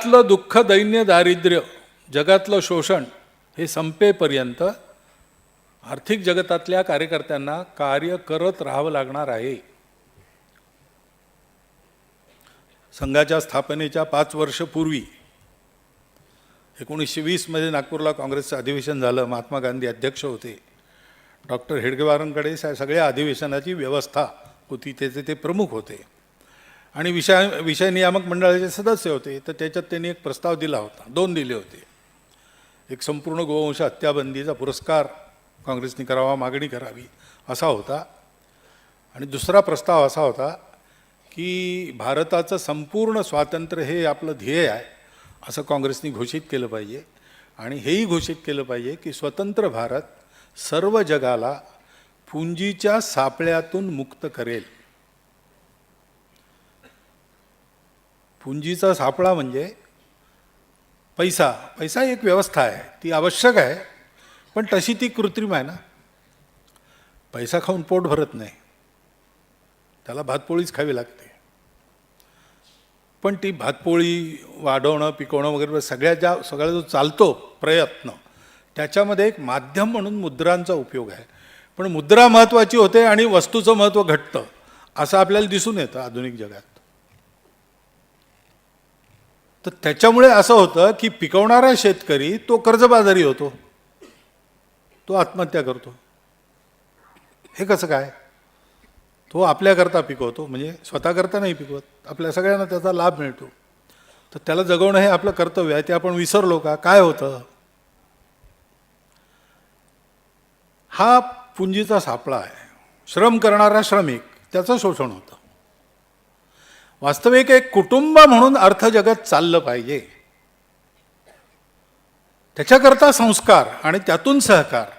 जगातलं दुःख, दैन्य, दारिद्र्य, जगातलं शोषण हे संपेपर्यंत आर्थिक जगतातल्या कार्यकर्त्यांना कार्य करत राहावं लागणार आहे. संघाच्या स्थापनेच्या 5 वर्षपूर्वी 1920 मध्ये नागपूरला काँग्रेसचं अधिवेशन झालं. महात्मा गांधी अध्यक्ष होते. डॉक्टर हेडगेवारांकडे सगळ्या अधिवेशनाची व्यवस्था होती, त्याचे ते प्रमुख होते आणि विषय नियामक मंडळाचे सदस्य होते. तर त्याच्यात त्यांनी एक प्रस्ताव दिला होता, 2 दिले होते. एक संपूर्ण गोवंश हत्याबंदीचा पुरस्कार काँग्रेसने करावा, मागणी करावी असा होता. आणि दुसरा प्रस्ताव असा होता की भारताचं संपूर्ण स्वातंत्र्य हे आपलं ध्येय आहे असं काँग्रेसने घोषित केलं पाहिजे. आणि हेही घोषित केलं पाहिजे की स्वतंत्र भारत सर्व जगाला पुंजीच्या सापळ्यातून मुक्त करेल. पुंजीचा सापळा म्हणजे पैसा. पैसा एक व्यवस्था आहे, ती आवश्यक आहे, पण तशी ती कृत्रिम आहे ना. पैसा खाऊन पोट भरत नाही, त्याला भातपोळीच खावी लागते. पण ती भातपोळी वाढवणं, पिकवणं वगैरे सगळा जो चालतो प्रयत्न, त्याच्यामध्ये एक माध्यम म्हणून मुद्रांचा उपयोग आहे. पण मुद्रा महत्त्वाची होते आणि वस्तूचं महत्त्व घटतं असं आपल्याला दिसून येतं आधुनिक जगात. तर त्याच्यामुळे असं होतं की पिकवणारा शेतकरी तो कर्जबाजारी होतो, तो आत्महत्या करतो. हे कसं काय? तो आपल्याकरता पिकवतो, म्हणजे स्वतःकरता नाही पिकवत, आपल्या सगळ्यांना त्याचा लाभ मिळतो. तर त्याला जगवणं हे आपलं कर्तव्य आहे. ते आपण विसरलो का? काय होतं? हा पुंजीचा सापळा आहे. श्रम करणारा श्रमिक, त्याचं शोषण होतं. वास्तविक एक कुटुंब म्हणून अर्थजगत चाललं पाहिजे. त्याच्याकरता संस्कार आणि त्यातून सहकार